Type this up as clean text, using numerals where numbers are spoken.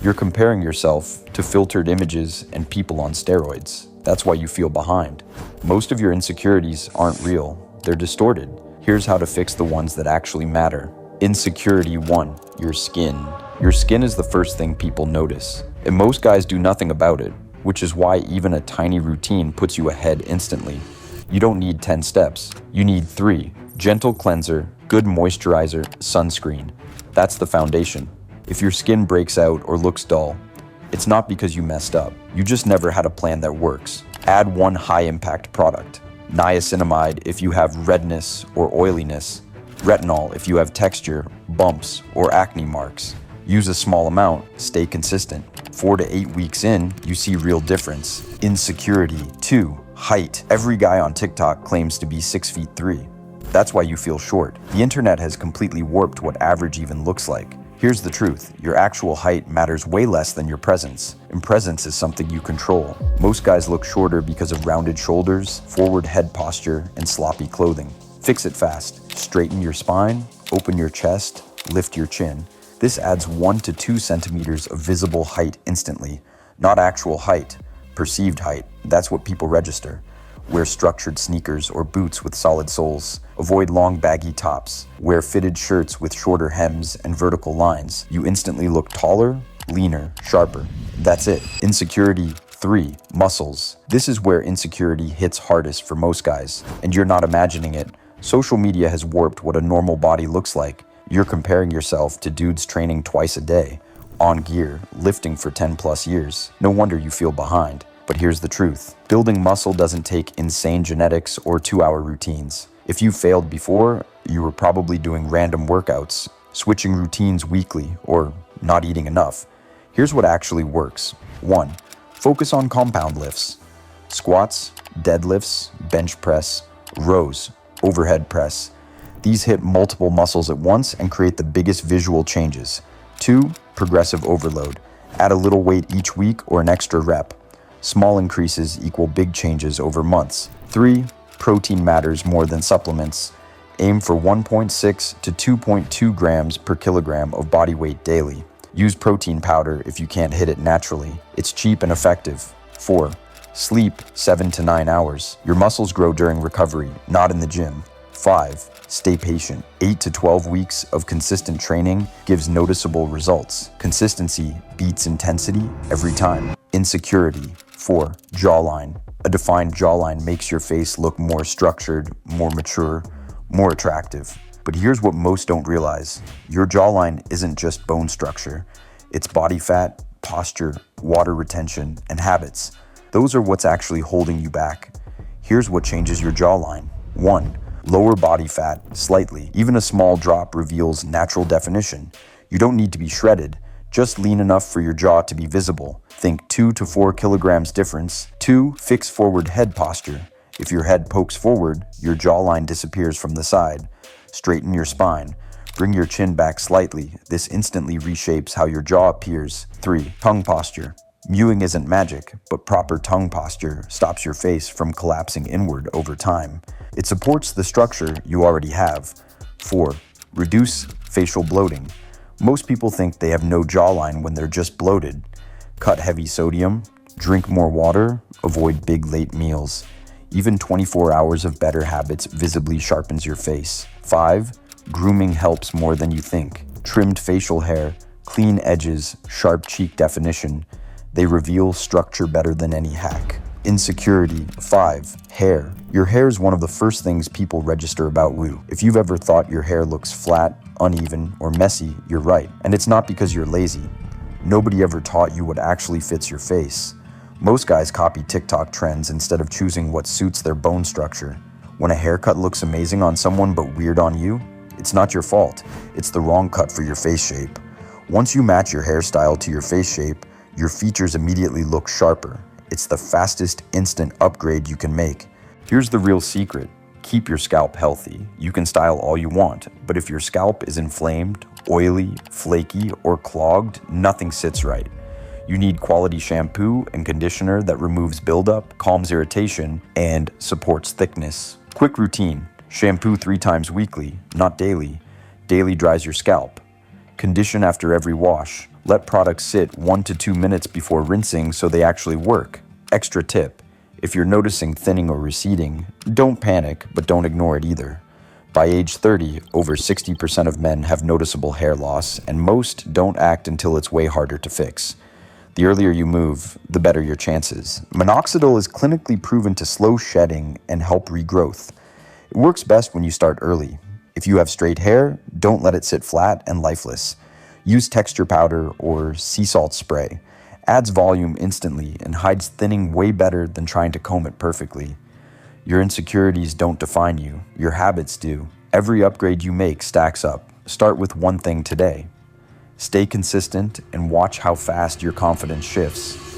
You're comparing yourself to filtered images and people on steroids. That's why you feel behind. Most of your insecurities aren't real. They're distorted. Here's how to fix the ones that actually matter. Insecurity 1. Your skin. Your skin is the first thing people notice, and most guys do nothing about it, which is why even a tiny routine puts you ahead instantly. You don't need 10 steps. You need 3. Gentle cleanser, good moisturizer, sunscreen. That's the foundation. If your skin breaks out or looks dull, it's not because you messed up. You just never had a plan that works. Add 1 high-impact product. Niacinamide if you have redness or oiliness. Retinol if you have texture, bumps, or acne marks. Use a small amount, stay consistent. 4 to 8 weeks in, you see real difference. Insecurity 2. Height. Every guy on TikTok claims to be 6'3". That's why you feel short. The internet has completely warped what average even looks like. Here's the truth. Your actual height matters way less than your presence. And presence is something you control. Most guys look shorter because of rounded shoulders, forward head posture, and sloppy clothing. Fix it fast. Straighten your spine, open your chest, lift your chin. This adds 1 to 2 centimeters of visible height instantly. Not actual height, perceived height. That's what people register. Wear structured sneakers or boots with solid soles. Avoid long baggy tops. Wear fitted shirts with shorter hems and vertical lines. You instantly look taller, leaner, sharper. That's it. Insecurity 3. Muscles. This is where insecurity hits hardest for most guys, and you're not imagining it. Social media has warped what a normal body looks like. You're comparing yourself to dudes training twice a day, on gear, lifting for 10 plus years. No wonder you feel behind. But here's the truth. Building muscle doesn't take insane genetics or 2-hour routines. If you failed before, you were probably doing random workouts, switching routines weekly, or not eating enough. Here's what actually works. 1. Focus on compound lifts. Squats, deadlifts, bench press, rows, overhead press. These hit multiple muscles at once and create the biggest visual changes. 2. Progressive overload. Add a little weight each week or an extra rep. Small increases equal big changes over months. 3. Protein matters more than supplements. Aim for 1.6 to 2.2 grams per kilogram of body weight daily. Use protein powder if you can't hit it naturally. It's cheap and effective. 4. Sleep 7 to 9 hours. Your muscles grow during recovery, not in the gym. 5. Stay patient. 8 to 12 weeks of consistent training gives noticeable results. Consistency beats intensity every time. Insecurity 4. Jawline. A defined jawline makes your face look more structured, more mature, more attractive. But here's what most don't realize. Your jawline isn't just bone structure. It's body fat, posture, water retention, and habits. Those are what's actually holding you back. Here's what changes your jawline. 1. Lower body fat, slightly. Even a small drop reveals natural definition. You don't need to be shredded, just lean enough for your jaw to be visible. Think 2 to 4 kilograms difference. 2. Fix forward head posture. If your head pokes forward, your jawline disappears from the side. Straighten your spine. Bring your chin back slightly. This instantly reshapes how your jaw appears. 3. Tongue posture. Mewing isn't magic, but proper tongue posture stops your face from collapsing inward over time. It supports the structure you already have. 4. Reduce facial bloating. Most people think they have no jawline when they're just bloated. Cut heavy sodium, drink more water, avoid big late meals. Even 24 hours of better habits visibly sharpens your face. 5. Grooming helps more than you think. Trimmed facial hair, clean edges, sharp cheek definition. They reveal structure better than any hack. Insecurity. 5. Hair. Your hair is one of the first things people register about you. If you've ever thought your hair looks flat, uneven, or messy, you're right. And it's not because you're lazy. Nobody ever taught you what actually fits your face. Most guys copy TikTok trends instead of choosing what suits their bone structure. When a haircut looks amazing on someone but weird on you, it's not your fault. It's the wrong cut for your face shape. Once you match your hairstyle to your face shape, your features immediately look sharper. It's the fastest instant upgrade you can make. Here's the real secret. Keep your scalp healthy. You can style all you want, but if your scalp is inflamed, oily, flaky, or clogged, nothing sits right. You need quality shampoo and conditioner that removes buildup, calms irritation, and supports thickness. Quick routine. Shampoo 3 times weekly, not daily. Daily dries your scalp. Condition after every wash. Let products sit 1 to 2 minutes before rinsing so they actually work. Extra tip: if you're noticing thinning or receding, don't panic, but don't ignore it either. By age 30, over 60% of men have noticeable hair loss, and most don't act until it's way harder to fix. The earlier you move, the better your chances. Minoxidil is clinically proven to slow shedding and help regrowth. It works best when you start early. If you have straight hair, don't let it sit flat and lifeless. Use texture powder or sea salt spray. Adds volume instantly and hides thinning way better than trying to comb it perfectly. Your insecurities don't define you, your habits do. Every upgrade you make stacks up. Start with one thing today. Stay consistent and watch how fast your confidence shifts.